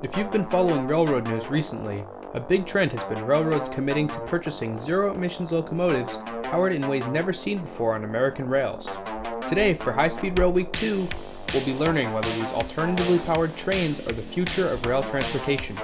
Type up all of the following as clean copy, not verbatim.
If you've been following railroad news recently, a big trend has been railroads committing to purchasing zero-emissions locomotives powered in ways never seen before on American rails. Today, for High Speed Rail Week 2, we'll be learning whether these alternatively powered trains are the future of rail transportation.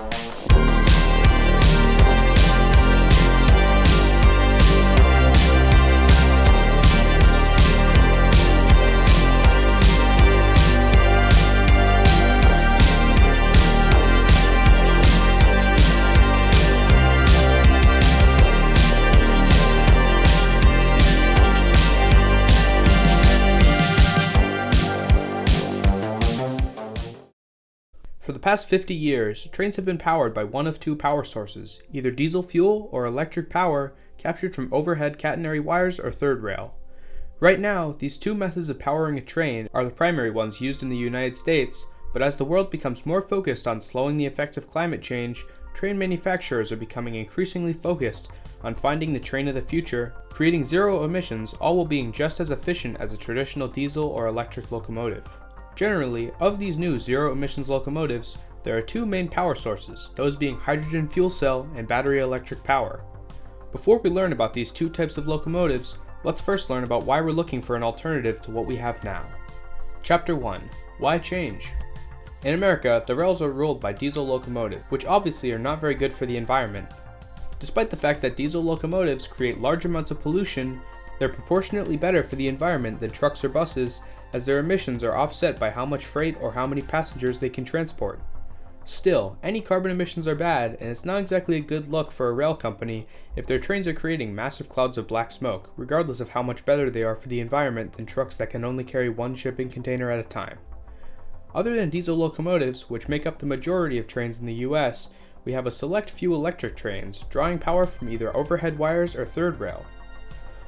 For the past 50 years, trains have been powered by one of two power sources, either diesel fuel or electric power captured from overhead catenary wires or third rail. Right now, these two methods of powering a train are the primary ones used in the United States, but as the world becomes more focused on slowing the effects of climate change, train manufacturers are becoming increasingly focused on finding the train of the future, creating zero emissions, all while being just as efficient as a traditional diesel or electric locomotive. Generally, of these new zero-emissions locomotives, there are two main power sources, those being hydrogen fuel cell and battery electric power. Before we learn about these two types of locomotives, let's first learn about why we're looking for an alternative to what we have now. Chapter 1. Why change? In America, the rails are ruled by diesel locomotives, which obviously are not very good for the environment. Despite the fact that diesel locomotives create large amounts of pollution, they're proportionately better for the environment than trucks or buses, as their emissions are offset by how much freight or how many passengers they can transport. Still, any carbon emissions are bad, and it's not exactly a good look for a rail company if their trains are creating massive clouds of black smoke, regardless of how much better they are for the environment than trucks that can only carry one shipping container at a time. Other than diesel locomotives, which make up the majority of trains in the US, we have a select few electric trains, drawing power from either overhead wires or third rail.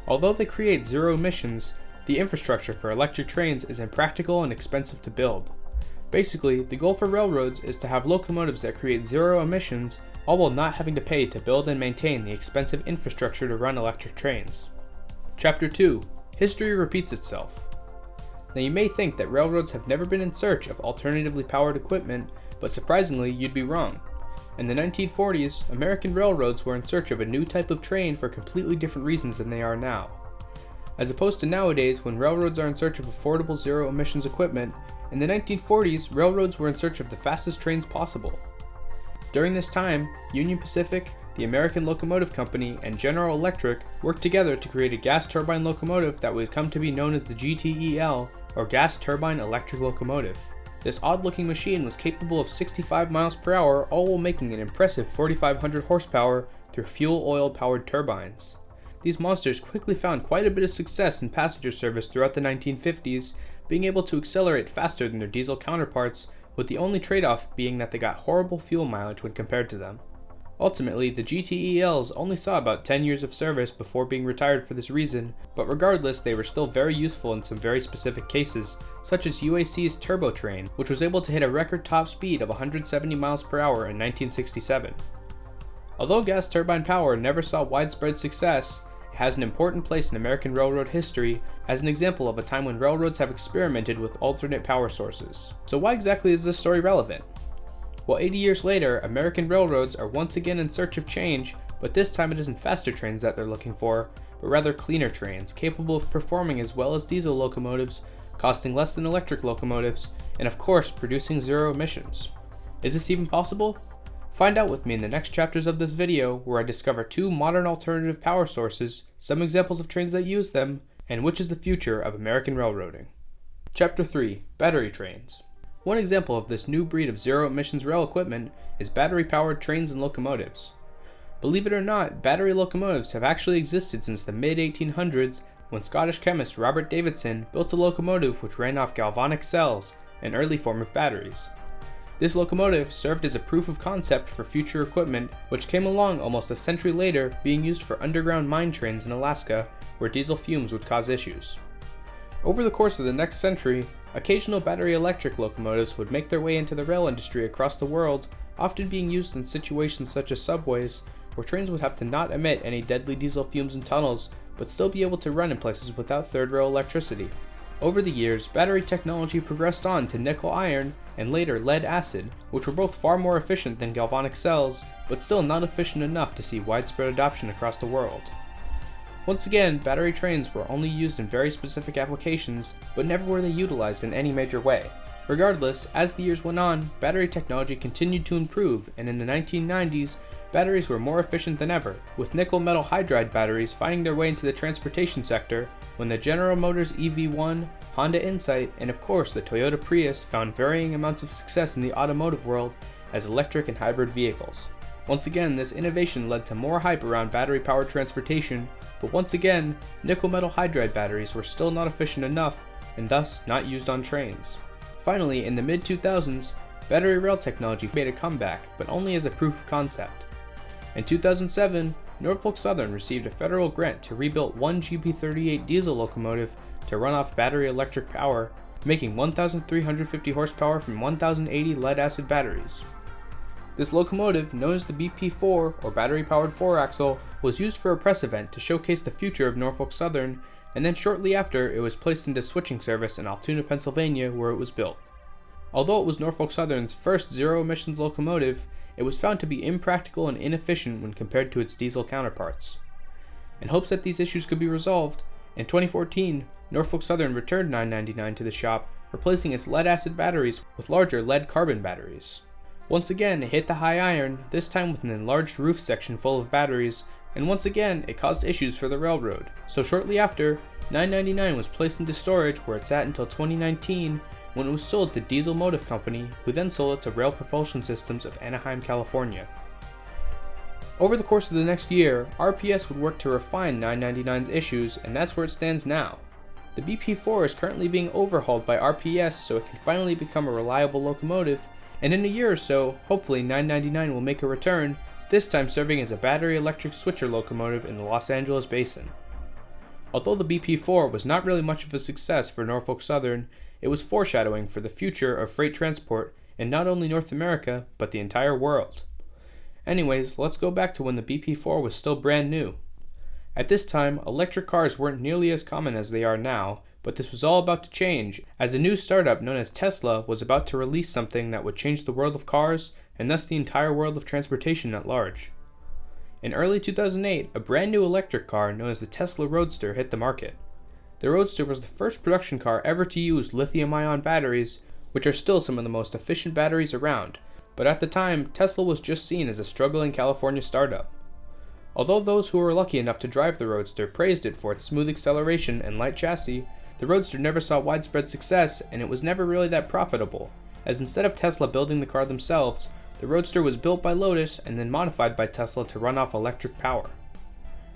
Although they create zero emissions, the infrastructure for electric trains is impractical and expensive to build. Basically, the goal for railroads is to have locomotives that create zero emissions, all while not having to pay to build and maintain the expensive infrastructure to run electric trains. Chapter 2. History repeats itself. Now you may think that railroads have never been in search of alternatively powered equipment, but surprisingly, you'd be wrong. In the 1940s, American railroads were in search of a new type of train for completely different reasons than they are now. As opposed to nowadays, when railroads are in search of affordable zero-emissions equipment, in the 1940s, railroads were in search of the fastest trains possible. During this time, Union Pacific, the American Locomotive Company, and General Electric worked together to create a gas turbine locomotive that would come to be known as the GTEL, or Gas Turbine Electric Locomotive. This odd-looking machine was capable of 65 miles per hour, all while making an impressive 4,500 horsepower through fuel-oil-powered turbines. These monsters quickly found quite a bit of success in passenger service throughout the 1950s, being able to accelerate faster than their diesel counterparts, with the only trade-off being that they got horrible fuel mileage when compared to them. Ultimately, the GTELs only saw about 10 years of service before being retired for this reason, but regardless, they were still very useful in some very specific cases, such as UAC's Turbo Train, which was able to hit a record top speed of 170 miles per hour in 1967. Although gas turbine power never saw widespread success, it has an important place in American railroad history as an example of a time when railroads have experimented with alternate power sources. So why exactly is this story relevant? Well, 80 years later, American railroads are once again in search of change, but this time it isn't faster trains that they're looking for, but rather cleaner trains, capable of performing as well as diesel locomotives, costing less than electric locomotives, and of course, producing zero emissions. Is this even possible? Find out with me in the next chapters of this video, where I discover two modern alternative power sources, some examples of trains that use them, and which is the future of American railroading. Chapter 3. Battery trains. One example of this new breed of zero-emissions rail equipment is battery-powered trains and locomotives. Believe it or not, battery locomotives have actually existed since the mid-1800s, when Scottish chemist Robert Davidson built a locomotive which ran off galvanic cells, an early form of batteries. This locomotive served as a proof of concept for future equipment, which came along almost a century later, being used for underground mine trains in Alaska, where diesel fumes would cause issues. Over the course of the next century, occasional battery electric locomotives would make their way into the rail industry across the world, often being used in situations such as subways, where trains would have to not emit any deadly diesel fumes in tunnels, but still be able to run in places without third rail electricity. Over the years, battery technology progressed on to nickel iron, and later lead acid, which were both far more efficient than galvanic cells, but still not efficient enough to see widespread adoption across the world. Once again, battery trains were only used in very specific applications, but never were they utilized in any major way. Regardless, as the years went on, battery technology continued to improve, and in the 1990s, batteries were more efficient than ever, with nickel metal hydride batteries finding their way into the transportation sector when the General Motors EV1, Honda Insight, and of course the Toyota Prius found varying amounts of success in the automotive world as electric and hybrid vehicles. Once again, this innovation led to more hype around battery-powered transportation, but once again, nickel metal hydride batteries were still not efficient enough and thus not used on trains. Finally, in the mid-2000s, battery rail technology made a comeback, but only as a proof of concept. In 2007, Norfolk Southern received a federal grant to rebuild one GP38 diesel locomotive to run off battery electric power, making 1,350 horsepower from 1,080 lead-acid batteries. This locomotive, known as the BP4 or battery-powered 4-axle, was used for a press event to showcase the future of Norfolk Southern, and then shortly after it was placed into switching service in Altoona, Pennsylvania, where it was built. Although it was Norfolk Southern's first zero-emissions locomotive, it was found to be impractical and inefficient when compared to its diesel counterparts. In hopes that these issues could be resolved, in 2014, Norfolk Southern returned 999 to the shop, replacing its lead-acid batteries with larger lead-carbon batteries. Once again, it hit the high iron, this time with an enlarged roof section full of batteries, and once again, it caused issues for the railroad. So shortly after, 999 was placed into storage where it sat until 2019, when it was sold to Diesel Motive Company, who then sold it to Rail Propulsion Systems of Anaheim, California. Over the course of the next year, RPS would work to refine 999's issues, and that's where it stands now. The BP4 is currently being overhauled by RPS so it can finally become a reliable locomotive, and in a year or so, hopefully 999 will make a return, this time serving as a battery electric switcher locomotive in the Los Angeles basin. Although the BP4 was not really much of a success for Norfolk Southern, it was foreshadowing for the future of freight transport in not only North America, but the entire world. Anyways, let's go back to when the BP4 was still brand new. At this time, electric cars weren't nearly as common as they are now, but this was all about to change, as a new startup known as Tesla was about to release something that would change the world of cars, and thus the entire world of transportation at large. In early 2008, a brand new electric car known as the Tesla Roadster hit the market. The Roadster was the first production car ever to use lithium-ion batteries, which are still some of the most efficient batteries around, but at the time, Tesla was just seen as a struggling California startup. Although those who were lucky enough to drive the Roadster praised it for its smooth acceleration and light chassis, the Roadster never saw widespread success, and it was never really that profitable, as instead of Tesla building the car themselves, the Roadster was built by Lotus and then modified by Tesla to run off electric power.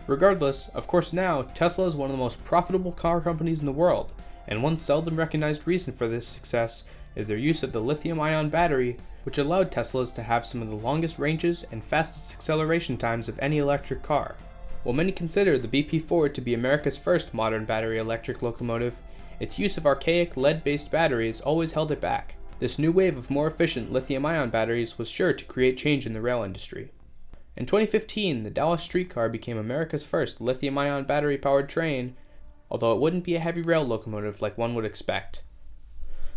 Regardless, of course now, Tesla is one of the most profitable car companies in the world, and one seldom recognized reason for this success is their use of the lithium-ion battery, which allowed Teslas to have some of the longest ranges and fastest acceleration times of any electric car. While many consider the BP4 to be America's first modern battery electric locomotive, its use of archaic lead-based batteries always held it back. This new wave of more efficient lithium-ion batteries was sure to create change in the rail industry. In 2015, the Dallas streetcar became America's first lithium-ion battery-powered train, although it wouldn't be a heavy rail locomotive like one would expect.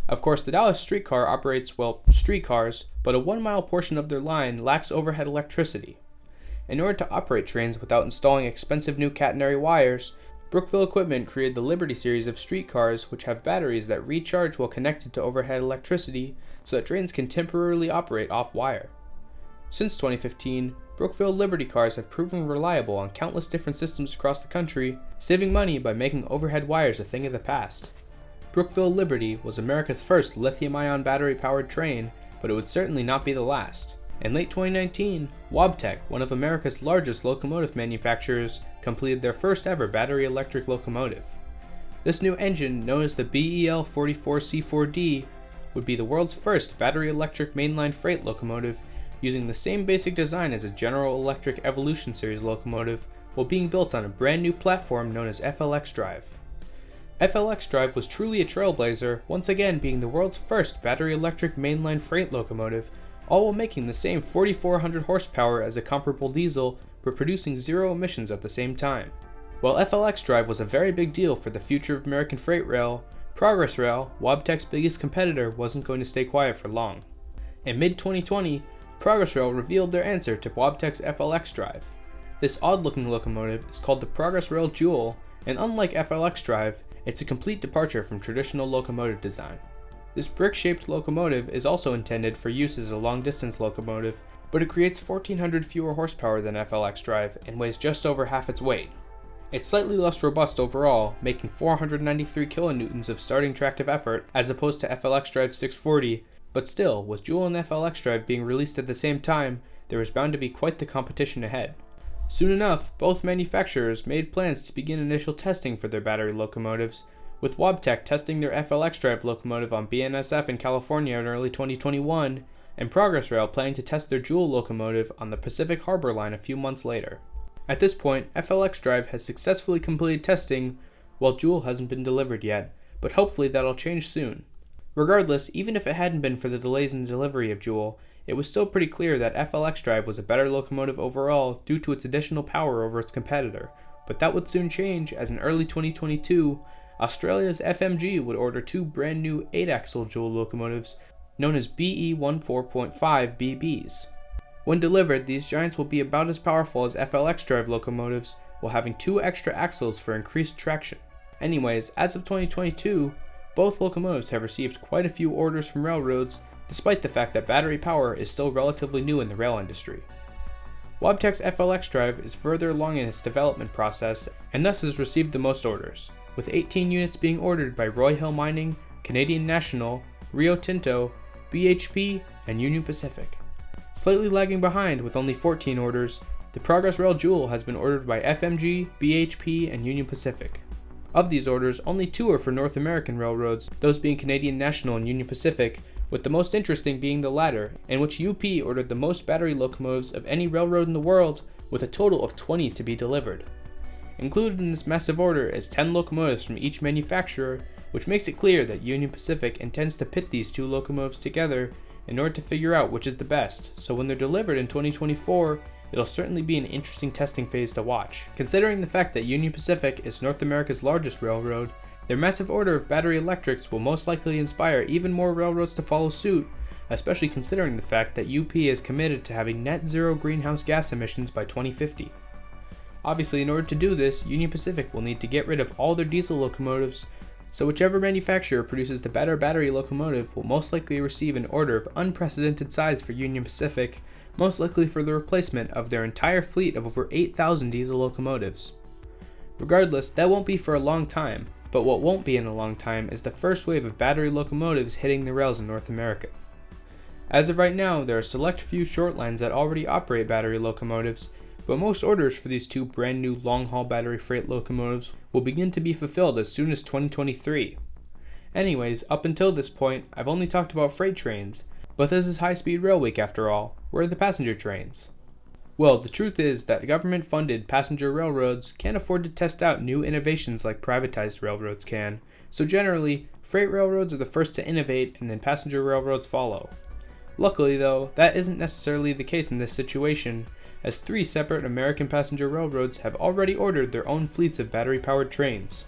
Of course, the Dallas streetcar operates, streetcars, but a 1-mile portion of their line lacks overhead electricity. In order to operate trains without installing expensive new catenary wires, Brookville Equipment created the Liberty series of streetcars which have batteries that recharge while connected to overhead electricity so that trains can temporarily operate off-wire. Since 2015, Brookville Liberty cars have proven reliable on countless different systems across the country, saving money by making overhead wires a thing of the past. Brookville Liberty was America's first lithium-ion battery-powered train, but it would certainly not be the last. In late 2019, Wabtec, one of America's largest locomotive manufacturers, completed their first ever battery electric locomotive. This new engine, known as the BEL-44C4D, would be the world's first battery electric mainline freight locomotive, using the same basic design as a General Electric Evolution Series locomotive, while being built on a brand new platform known as FLX Drive. FLX Drive was truly a trailblazer, once again being the world's first battery electric mainline freight locomotive, all while making the same 4,400 horsepower as a comparable diesel, but producing zero emissions at the same time. While FLX Drive was a very big deal for the future of American freight rail, Progress Rail, Wabtec's biggest competitor, wasn't going to stay quiet for long. In mid-2020, Progress Rail revealed their answer to Wabtec's FLX drive. This odd-looking locomotive is called the Progress Rail Jewel, and unlike FLX drive, it's a complete departure from traditional locomotive design. This brick-shaped locomotive is also intended for use as a long-distance locomotive, but it creates 1,400 fewer horsepower than FLX drive and weighs just over half its weight. It's slightly less robust overall, making 493 kilonewtons of starting tractive effort as opposed to FLX drive's 640, but still, with Jewel and FLX drive being released at the same time, there is bound to be quite the competition ahead. Soon enough, both manufacturers made plans to begin initial testing for their battery locomotives, with Wabtec testing their FLX drive locomotive on BNSF in California in early 2021, and Progress Rail planning to test their Jewel locomotive on the Pacific Harbor Line a few months later. At this point, FLX drive has successfully completed testing, while Jewel hasn't been delivered yet, but hopefully that'll change soon. Regardless, even if it hadn't been for the delays in the delivery of Jewel, it was still pretty clear that FLX drive was a better locomotive overall due to its additional power over its competitor, but that would soon change as in early 2022, Australia's FMG would order two brand new 8-axle Jewel locomotives known as BE14.5 BBs. When delivered, these giants will be about as powerful as FLX drive locomotives while having two extra axles for increased traction. Anyways, as of 2022, both locomotives have received quite a few orders from railroads, despite the fact that battery power is still relatively new in the rail industry. Wabtec's FLX drive is further along in its development process and thus has received the most orders, with 18 units being ordered by Roy Hill Mining, Canadian National, Rio Tinto, BHP, and Union Pacific. Slightly lagging behind with only 14 orders, the Progress Rail Jewel has been ordered by FMG, BHP, and Union Pacific. Of these orders, only 2 are for North American railroads, those being Canadian National and Union Pacific, with the most interesting being the latter, in which UP ordered the most battery locomotives of any railroad in the world, with a total of 20 to be delivered. Included in this massive order is 10 locomotives from each manufacturer, which makes it clear that Union Pacific intends to pit these two locomotives together in order to figure out which is the best, so when they're delivered in 2024, it'll certainly be an interesting testing phase to watch. Considering the fact that Union Pacific is North America's largest railroad, their massive order of battery electrics will most likely inspire even more railroads to follow suit, especially considering the fact that UP is committed to having net zero greenhouse gas emissions by 2050. Obviously, in order to do this, Union Pacific will need to get rid of all their diesel locomotives, so whichever manufacturer produces the better battery locomotive will most likely receive an order of unprecedented size for Union Pacific, most likely for the replacement of their entire fleet of over 8,000 diesel locomotives. Regardless, that won't be for a long time, but what won't be in a long time is the first wave of battery locomotives hitting the rails in North America. As of right now, there are a select few short lines that already operate battery locomotives, but most orders for these two brand new long-haul battery freight locomotives will begin to be fulfilled as soon as 2023. Anyways, up until this point, I've only talked about freight trains, but this is high-speed rail week after all. Where are the passenger trains? Well, the truth is that government-funded passenger railroads can't afford to test out new innovations like privatized railroads can, so generally, freight railroads are the first to innovate and then passenger railroads follow. Luckily though, that isn't necessarily the case in this situation, as 3 separate American passenger railroads have already ordered their own fleets of battery-powered trains.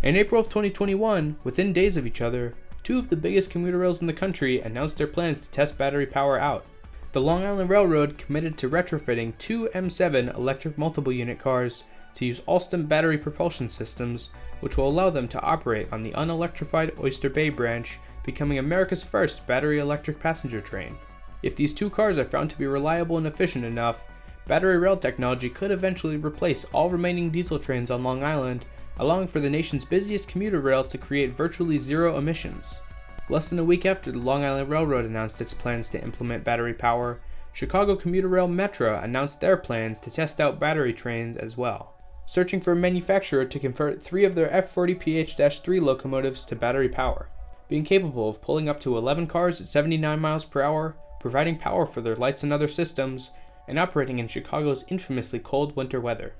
In April of 2021, within days of each other, 2 of the biggest commuter rails in the country announced their plans to test battery power out. The Long Island Railroad committed to retrofitting 2 M7 electric multiple unit cars to use Alstom battery propulsion systems, which will allow them to operate on the unelectrified Oyster Bay branch, becoming America's first battery electric passenger train. If these 2 cars are found to be reliable and efficient enough, battery rail technology could eventually replace all remaining diesel trains on Long Island, allowing for the nation's busiest commuter rail to create virtually zero emissions. Less than a week after the Long Island Railroad announced its plans to implement battery power, Chicago Commuter Rail Metra announced their plans to test out battery trains as well, searching for a manufacturer to convert 3 of their F40PH-3 locomotives to battery power, being capable of pulling up to 11 cars at 79 miles per hour, providing power for their lights and other systems, and operating in Chicago's infamously cold winter weather.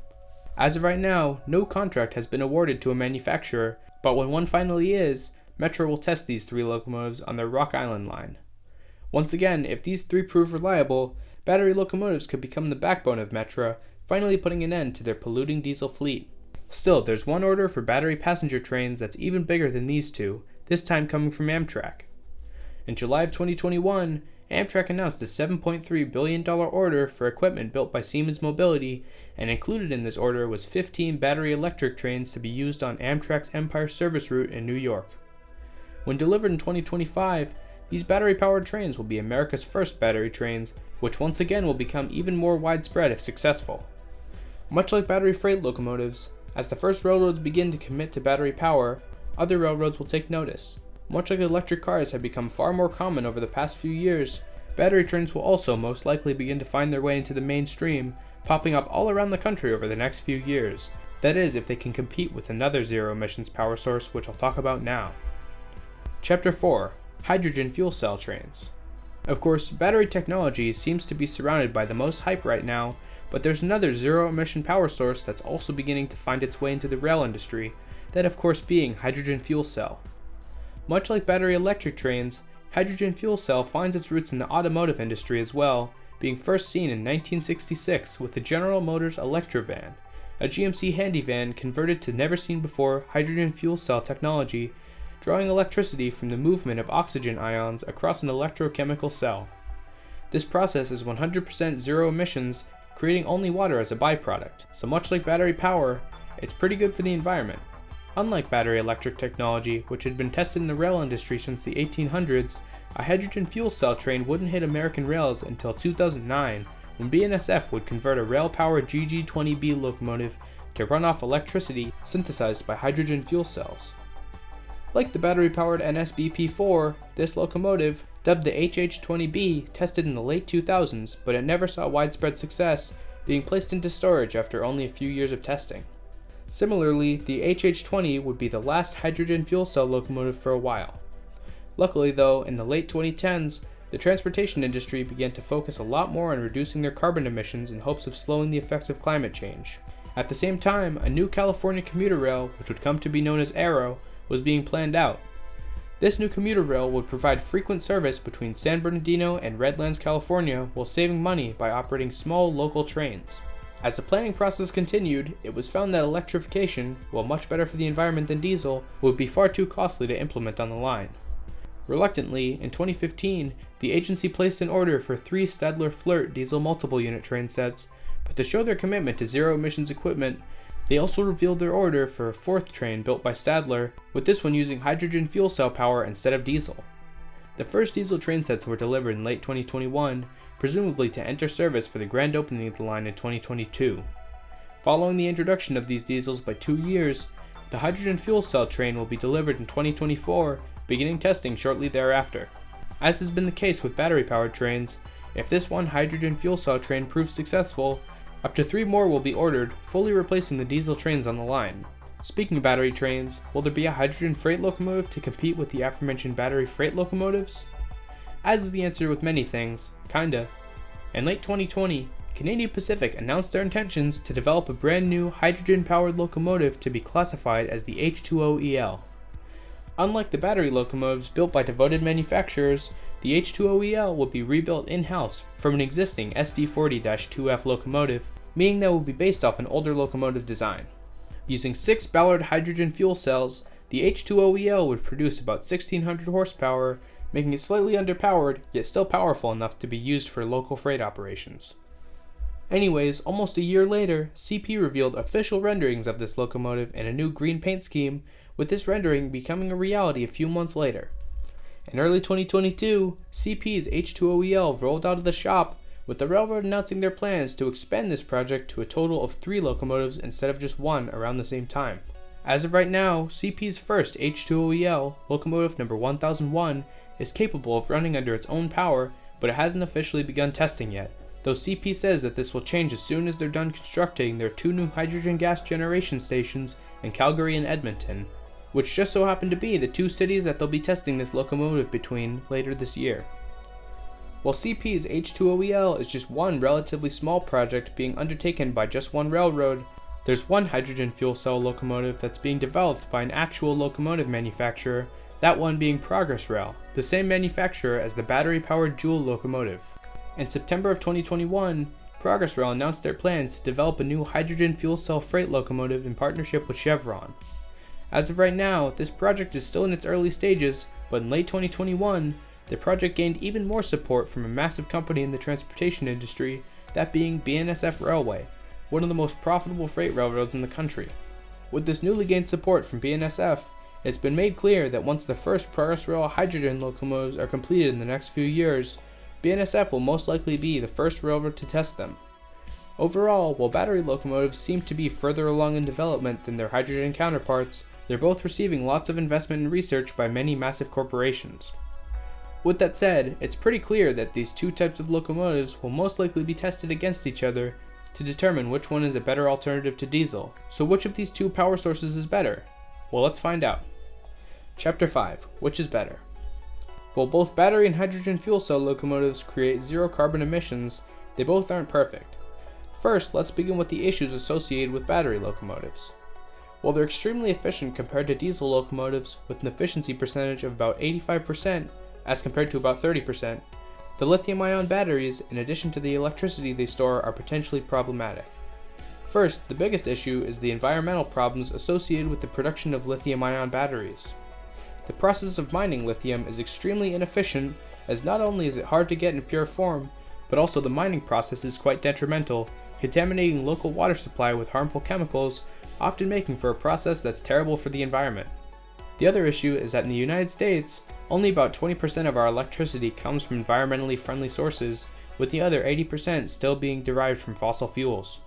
As of right now, no contract has been awarded to a manufacturer, but when one finally is, Metra will test these 3 locomotives on their Rock Island line. Once again, if these 3 prove reliable, battery locomotives could become the backbone of Metra, finally putting an end to their polluting diesel fleet. Still, there's one order for battery passenger trains that's even bigger than these two, this time coming from Amtrak. In July of 2021, Amtrak announced a $7.3 billion order for equipment built by Siemens Mobility, and included in this order was 15 battery electric trains to be used on Amtrak's Empire service route in New York. When delivered in 2025, these battery-powered trains will be America's first battery trains, which once again will become even more widespread if successful. Much like battery freight locomotives, as the first railroads begin to commit to battery power, other railroads will take notice. Much like electric cars have become far more common over the past few years, battery trains will also most likely begin to find their way into the mainstream, popping up all around the country over the next few years. That is, if they can compete with another zero-emissions power source, which I'll talk about now. Chapter 4. Hydrogen fuel cell trains. Of course, battery technology seems to be surrounded by the most hype right now, but there's another zero-emission power source that's also beginning to find its way into the rail industry, that of course being hydrogen fuel cell. Much like battery electric trains, hydrogen fuel cell finds its roots in the automotive industry as well, being first seen in 1966 with the General Motors Electrovan, a GMC handy van converted to never-seen-before hydrogen fuel cell technology, drawing electricity from the movement of oxygen ions across an electrochemical cell. This process is 100% zero emissions, creating only water as a byproduct, so much like battery power, it's pretty good for the environment. Unlike battery electric technology, which had been tested in the rail industry since the 1800s, a hydrogen fuel cell train wouldn't hit American rails until 2009, when BNSF would convert a rail-powered GG20B locomotive to run off electricity synthesized by hydrogen fuel cells. Like the battery-powered NSBP-4, this locomotive, dubbed the HH20B, tested in the late 2000s, but it never saw widespread success, being placed into storage after only a few years of testing. Similarly, the HH20 would be the last hydrogen fuel cell locomotive for a while. Luckily though, in the late 2010s, the transportation industry began to focus a lot more on reducing their carbon emissions in hopes of slowing the effects of climate change. At the same time, a new California commuter rail, which would come to be known as Aero, was being planned out. This new commuter rail would provide frequent service between San Bernardino and Redlands, California, while saving money by operating small local trains. As the planning process continued, it was found that electrification, while much better for the environment than diesel, would be far too costly to implement on the line. Reluctantly, in 2015, the agency placed an order for 3 Stadler Flirt diesel multiple unit train sets, but to show their commitment to zero emissions equipment, they also revealed their order for a 4th train built by Stadler, with this one using hydrogen fuel cell power instead of diesel. The first diesel train sets were delivered in late 2021, presumably to enter service for the grand opening of the line in 2022. Following the introduction of these diesels by 2 years, the hydrogen fuel cell train will be delivered in 2024, beginning testing shortly thereafter. As has been the case with battery-powered trains, if this one hydrogen fuel cell train proves successful, up to 3 more will be ordered, fully replacing the diesel trains on the line. Speaking of battery trains, will there be a hydrogen freight locomotive to compete with the aforementioned battery freight locomotives? As is the answer with many things, kinda. In late 2020, Canadian Pacific announced their intentions to develop a brand new hydrogen-powered locomotive to be classified as the H2OEL. Unlike the battery locomotives built by devoted manufacturers, the H2OEL will be rebuilt in-house from an existing SD40-2F locomotive, meaning that it will be based off an older locomotive design. Using 6 Ballard hydrogen fuel cells, the H2OEL would produce about 1600 horsepower, making it slightly underpowered, yet still powerful enough to be used for local freight operations. Anyways, almost a year later, CP revealed official renderings of this locomotive in a new green paint scheme, with this rendering becoming a reality a few months later. In early 2022, CP's H2OEL rolled out of the shop, with the railroad announcing their plans to expand this project to a total of 3 locomotives instead of just 1 around the same time. As of right now, CP's first H2OEL, locomotive number 1001, is capable of running under its own power, but it hasn't officially begun testing yet, though CP says that this will change as soon as they're done constructing their 2 new hydrogen gas generation stations in Calgary and Edmonton, which just so happen to be the 2 cities that they'll be testing this locomotive between later this year. While CP's H2OEL is just one relatively small project being undertaken by just one railroad, there's one hydrogen fuel cell locomotive that's being developed by an actual locomotive manufacturer, that one being Progress Rail, the same manufacturer as the battery-powered Joule locomotive. In September of 2021, Progress Rail announced their plans to develop a new hydrogen fuel cell freight locomotive in partnership with Chevron. As of right now, this project is still in its early stages, but in late 2021, the project gained even more support from a massive company in the transportation industry, that being BNSF Railway, one of the most profitable freight railroads in the country. With this newly gained support from BNSF, it's been made clear that once the first Progress Rail hydrogen locomotives are completed in the next few years, BNSF will most likely be the first railroad to test them. Overall, while battery locomotives seem to be further along in development than their hydrogen counterparts, they're both receiving lots of investment and research by many massive corporations. With that said, it's pretty clear that these two types of locomotives will most likely be tested against each other to determine which one is a better alternative to diesel. So which of these two power sources is better? Well, let's find out. Chapter 5. Which is better? While both battery and hydrogen fuel cell locomotives create zero carbon emissions, they both aren't perfect. First, let's begin with the issues associated with battery locomotives. While they're extremely efficient compared to diesel locomotives with an efficiency percentage of about 85% as compared to about 30%, the lithium-ion batteries, in addition to the electricity they store, are potentially problematic. First, the biggest issue is the environmental problems associated with the production of lithium-ion batteries. The process of mining lithium is extremely inefficient, as not only is it hard to get in pure form, but also the mining process is quite detrimental, contaminating local water supply with harmful chemicals, often making for a process that's terrible for the environment. The other issue is that in the United States, only about 20% of our electricity comes from environmentally friendly sources, with the other 80% still being derived from fossil fuels.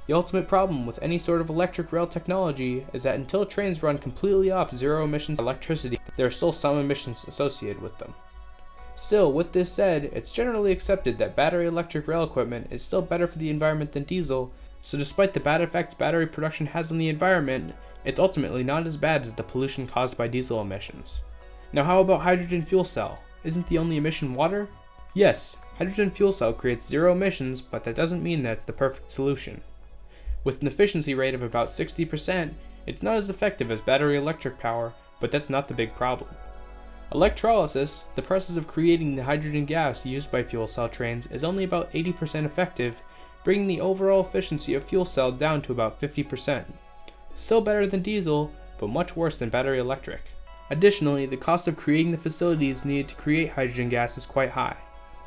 The ultimate problem with any sort of electric rail technology is that until trains run completely off zero emissions electricity, there are still some emissions associated with them. Still, with this said, it's generally accepted that battery electric rail equipment is still better for the environment than diesel, so despite the bad effects battery production has on the environment, it's ultimately not as bad as the pollution caused by diesel emissions. Now how about hydrogen fuel cell? Isn't the only emission water? Yes, hydrogen fuel cell creates zero emissions, but that doesn't mean that it's the perfect solution. With an efficiency rate of about 60%, it's not as effective as battery electric power, but that's not the big problem. Electrolysis, the process of creating the hydrogen gas used by fuel cell trains, is only about 80% effective, bringing the overall efficiency of fuel cell down to about 50%. Still better than diesel, but much worse than battery electric. Additionally, the cost of creating the facilities needed to create hydrogen gas is quite high.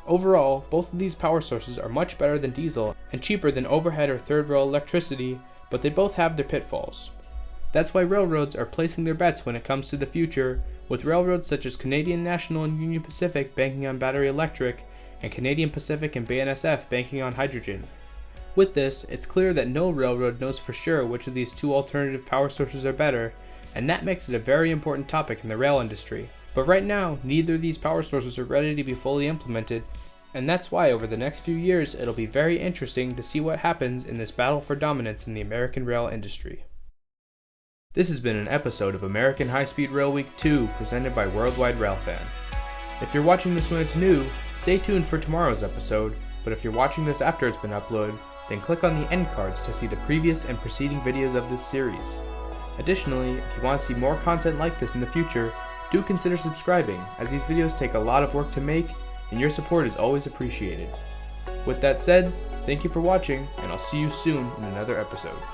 Overall, both of these power sources are much better than diesel and cheaper than overhead or third rail electricity, but they both have their pitfalls. That's why railroads are placing their bets when it comes to the future, with railroads such as Canadian National and Union Pacific banking on battery electric, and Canadian Pacific and BNSF banking on hydrogen. With this, it's clear that no railroad knows for sure which of these two alternative power sources are better, and that makes it a very important topic in the rail industry. But right now, neither of these power sources are ready to be fully implemented, and that's why over the next few years it'll be very interesting to see what happens in this battle for dominance in the American rail industry. This has been an episode of American High Speed Rail Week 2 presented by WorldwideRailfan. If you're watching this when it's new, stay tuned for tomorrow's episode, but if you're watching this after it's been uploaded, then click on the end cards to see the previous and preceding videos of this series. Additionally, if you want to see more content like this in the future, do consider subscribing, as these videos take a lot of work to make, and your support is always appreciated. With that said, thank you for watching, and I'll see you soon in another episode.